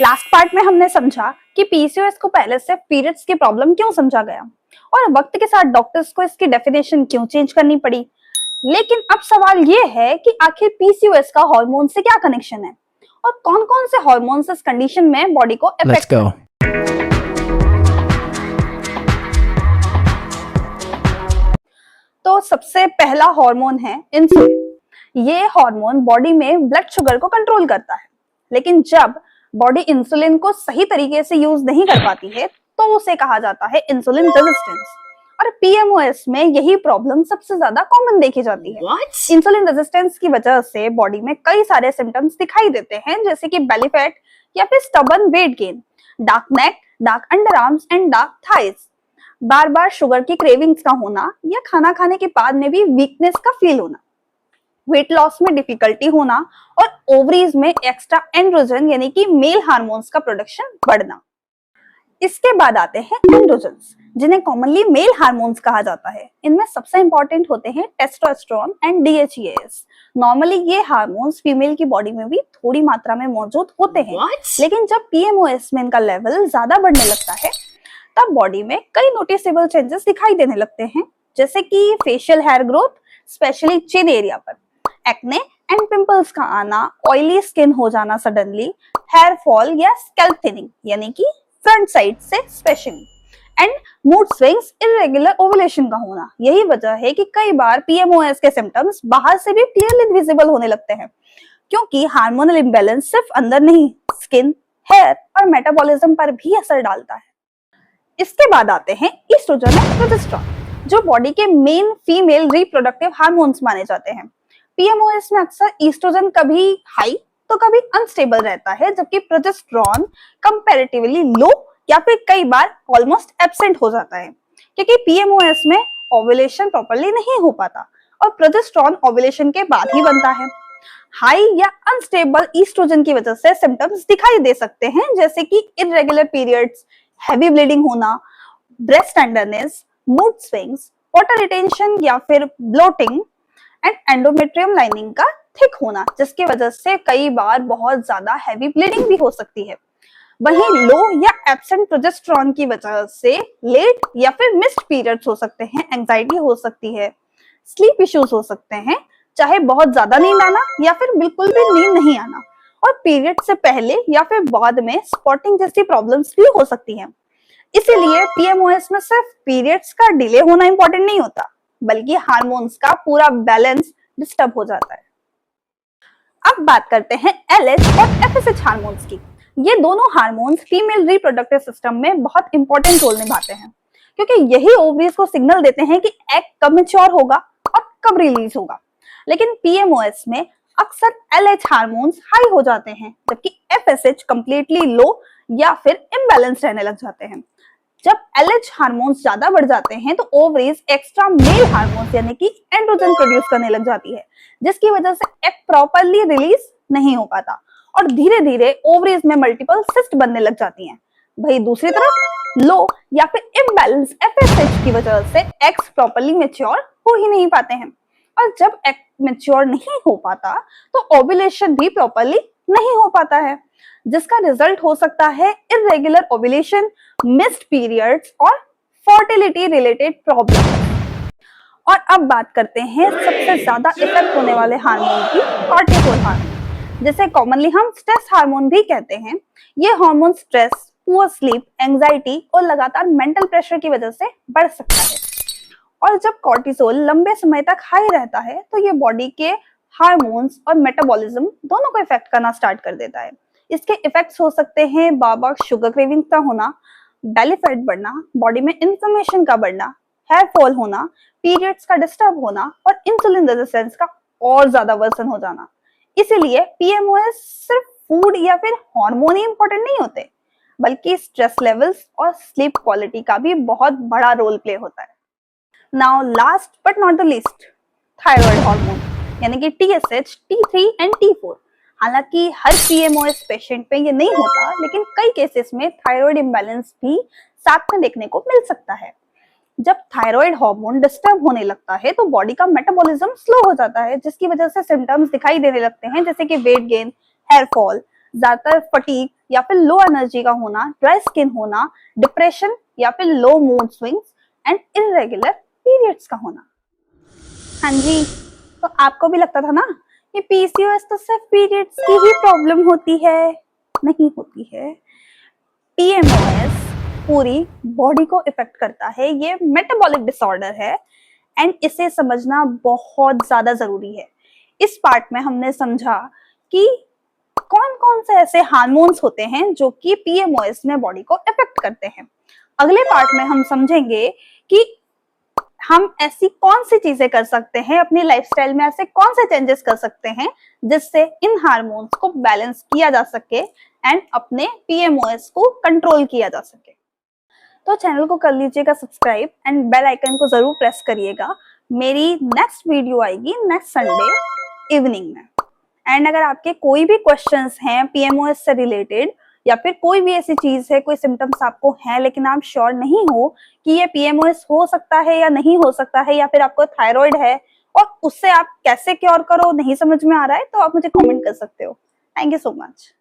Last part में हमने समझा कि पीसीओएस को पहले से पीरियड्स की प्रॉब्लम क्यों समझा गया और वक्त के साथ डॉक्टर्स को इसकी डेफिनेशन क्यों चेंज करनी पड़ी। लेकिन अब सवाल ये है कि आखिर पीसीओएस का हार्मोन से क्या कनेक्शन है और कौन-कौन से हार्मोन्स इस कंडीशन में बॉडी को अफेक्ट करते हैं। तो सबसे पहला हार्मोन है इंसुलिन। ये हार्मोन बॉडी में ब्लड शुगर को कंट्रोल करता है, लेकिन जब बॉडी इंसुलिन को सही तरीके से यूज नहीं कर पाती है तो उसे कहा जाता है इंसुलिन रेजिस्टेंस। और पीएमओएस में यही प्रॉब्लम सबसे ज्यादा कॉमन देखी जाती है। इंसुलिन रेजिस्टेंस की वजह से बॉडी में कई सारे सिम्टम्स दिखाई देते हैं, जैसे कि बेली फैट या फिर stubborn weight gain, dark neck, dark under arms and dark thighs, bar bar sugar की क्रेविंग्स का होना या खाना खाने के बाद में भी वीकनेस का फील होना, वेट लॉस में डिफिकल्टी होना और ओवरीज में एक्स्ट्रा एंड्रोजन यानी कि मेल हार्मोन्स का प्रोडक्शन बढ़ना। इसके बाद आते हैं एंड्रोजन्स, जिन्हें कॉमनली मेल हार्मोन्स कहा जाता है। इनमें सबसे इंपॉर्टेंट होते हैं टेस्टोस्टेरोन एंड डीएचईएस। नॉर्मली ये हार्मोन्स फीमेल की बॉडी में भी थोड़ी मात्रा में मौजूद होते हैं, लेकिन जब पीएमओएस में इनका लेवल ज्यादा बढ़ने लगता है तब बॉडी में कई नोटिसेबल चेंजेस दिखाई देने लगते हैं, जैसे कि facial hair growth, specially chin area पर, एक्ने एंड पिंपल्स का आना, ऑयली स्किन हो जाना सडनली, हेयर फॉल या स्कैल्प थिनिंग यानी कि फ्रंट साइड से specially, and mood swings, irregular ovulation का होना। यही वजह है कि कई बार पीएमओएस के सिम्टम्स बाहर से भी क्लियरली विजिबल होने लगते हैं, क्योंकि हार्मोनल इंबैलेंस सिर्फ अंदर नहीं, स्किन, हेयर और मेटाबॉलिज्म पर भी असर डालता है। इसके बाद आते हैं ईस्ट्रोजन और प्रोजेस्टेरॉन, जो बॉडी के मेन फीमेल रिप्रोडक्टिव हार्मोन्स माने जाते हैं। पीएमओएस में अक्सर ईस्ट्रोजन कभी हाई तो कभी अनस्टेबल रहता है, जबकि प्रोजेस्टेरॉन कंपैरेटिवली लो या फिर कई बार ऑलमोस्ट एब्सेंट हो जाता है, क्योंकि पीएमओएस में ओव्यूलेशन प्रॉपर्ली नहीं हो पाता और प्रोजेस्टेरॉन ओव्यूलेशन के बाद ही बनता है। हाई या अनस्टेबल ईस्ट्रोजन की वजह से सिम्टम्स दिखाई दे सकते हैं, जैसे कि इरेगुलर पीरियड्स, हैवी ब्लीडिंग होना, breast tenderness, mood swings, water retention या फिर ब्लोटिंग एंड एंडोमेट्रियम लाइनिंग का थिक होना, जिसकी वजह से कई बार बहुत ज्यादा हैवी ब्लीडिंग भी हो सकती है। वहीं लो या एब्सेंट प्रोजेस्टेरॉन की वजह से लेट या फिर मिस्ड पीरियड्स हो सकते हैं, एंजाइटी हो सकती है, स्लीप इश्यूज हो सकते हैं, चाहे बहुत ज्यादा नींद आना या फिर बिल्कुल भी नींद नहीं आना, और पीरियड से पहले या फिर बाद में स्पॉटिंग जैसी प्रॉब्लम्स भी हो सकती हैं। इसीलिए पीएमओएस में सिर्फ पीरियड्स का डिले होना इंपॉर्टेंट नहीं होता, बल्कि हार्मोन्स का पूरा बैलेंस डिस्टर्ब हो जाता है। अब बात करते हैं एलएच और एफएसएच हार्मोन्स की। ये दोनों हार्मोन्स फीमेल रिप्रोडक्टिव सिस्टम में बहुत इंपॉर्टेंट रोल निभाते हैं, क्योंकि यही ओवरीज को सिग्नल देते हैं कि एग कब मैच्योर होगा और कब रिलीज होगा। लेकिन पीएमओएस में अक्सर एलएच हार्मोन्स हाई हो जाते हैं, जबकि एफएसएच कंप्लीटली लो या फिर इम्बैलेंस रहने लग जाते हैं। जब एलएच हार्मोन्स ज्यादा बढ़ जाते हैं तो ओवरीज एक्स्ट्रा मेल हार्मोन्स यानी कि एंड्रोजन प्रोड्यूस करने लग जाती है, जिसकी वजह से एग प्रॉपर्ली रिलीज नहीं हो पाता और धीरे धीरे ओवरीज में मल्टीपल सिस्ट बनने लग जाती हैं। वही दूसरी तरफ लो या फिर इम्बैलेंस एफएसएच की वजह से एग्स प्रॉपर्ली मैच्योर हो ही नहीं पाते हैं, और जब एग मैच्योर नहीं हो पाता तो ओव्यूलेशन भी प्रॉपर्ली नहीं हो पाता है, जिसका रिजल्ट हो सकता है इरेगुलर ओव्यूलेशन, मिस्ड पीरियड्स और फर्टिलिटी रिलेटेड प्रॉब्लम। और अब बात करते हैं सबसे ज्यादा इफेक्ट होने वाले हार्मोन की, कॉर्टिसोल हार्मोन, जिसे कॉमनली हम स्ट्रेस हार्मोन भी कहते हैं। ये hormone stress, poor sleep, anxiety और लगातार मेंटल प्रेशर की वजह से बढ़ सकता है। और जब कॉर्टिसोल लंबे समय तक हाई रहता है तो ये बॉडी के हार्मोन्स और मेटाबॉलिज्म दोनों को इफेक्ट करना स्टार्ट कर देता है। इसके इफेक्ट्स हो सकते हैं बार बार शुगर क्रेविंग का होना, बेली फैट बढ़ना, बॉडी में इन्फ्लेमेशन का बढ़ना, हेयर फॉल होना, पीरियड्स का डिस्टर्ब होना और इंसुलिन रेजिस्टेंस का और ज्यादा वर्सन हो जाना। इसीलिए पीएमओएस सिर्फ फूड या फिर हार्मोन ही इंपॉर्टेंट नहीं होते, बल्कि स्ट्रेस लेवल्स और स्लीप क्वालिटी का भी बहुत बड़ा रोल प्ले होता है। Now last but not the least, thyroid hormone यानी कि टीएसएच, T3 एंड T4। हालांकि हर पीएमओएस पेशेंट पे ये नहीं होता, लेकिन कई केसेस में थायराइड इंबैलेंस भी साथ में देखने को मिल सकता है। जब थायराइड हार्मोन डिस्टर्ब होने लगता है तो बॉडी का मेटाबॉलिज्म स्लो हो जाता है, जिसकी वजह से सिम्टम्स दिखाई देने लगते हैं, जैसे कि वेट गेन, हेयर फॉल, ज्यादातर फटीग या फिर लो एनर्जी का होना, ड्राई स्किन होना, डिप्रेशन या फिर low mood swings and irregular periods का होना। हाँ जी, तो आपको भी लगता था ना कि पीसीओएस तो सिर्फ पीरियड्स की ही प्रॉब्लम होती है? नहीं होती है। पीएमओएस पूरी बॉडी को इफेक्ट करता है। ये मेटाबॉलिक डिसऑर्डर है एंड इसे समझना बहुत ज्यादा जरूरी है। इस पार्ट में हमने समझा कि कौन कौन से ऐसे हार्मोन्स होते हैं जो कि पीएमओएस में बॉडी को इफेक्ट करते हैं। अगले पार्ट में हम समझेंगे कि हम ऐसी कौन सी चीजें कर सकते हैं, अपनी लाइफस्टाइल में ऐसे कौन से चेंजेस कर सकते हैं जिससे इन हार्मोन्स को बैलेंस किया जा सके एंड अपने पीएमओएस को कंट्रोल किया जा सके। तो चैनल को कर लीजिएगा सब्सक्राइब एंड बेल आइकन को जरूर प्रेस करिएगा। मेरी नेक्स्ट वीडियो आएगी नेक्स्ट संडे इवनिंग में। एंड अगर आपके कोई भी क्वेश्चंस हैं पीएमओएस से रिलेटेड या फिर कोई भी ऐसी चीज है, कोई सिम्टम्स आपको है लेकिन आप श्योर नहीं हो कि ये पीएमओएस हो सकता है या नहीं हो सकता है, या फिर आपको थायराइड है और उससे आप कैसे क्योर करो नहीं समझ में आ रहा है, तो आप मुझे कमेंट कर सकते हो। Thank you so much.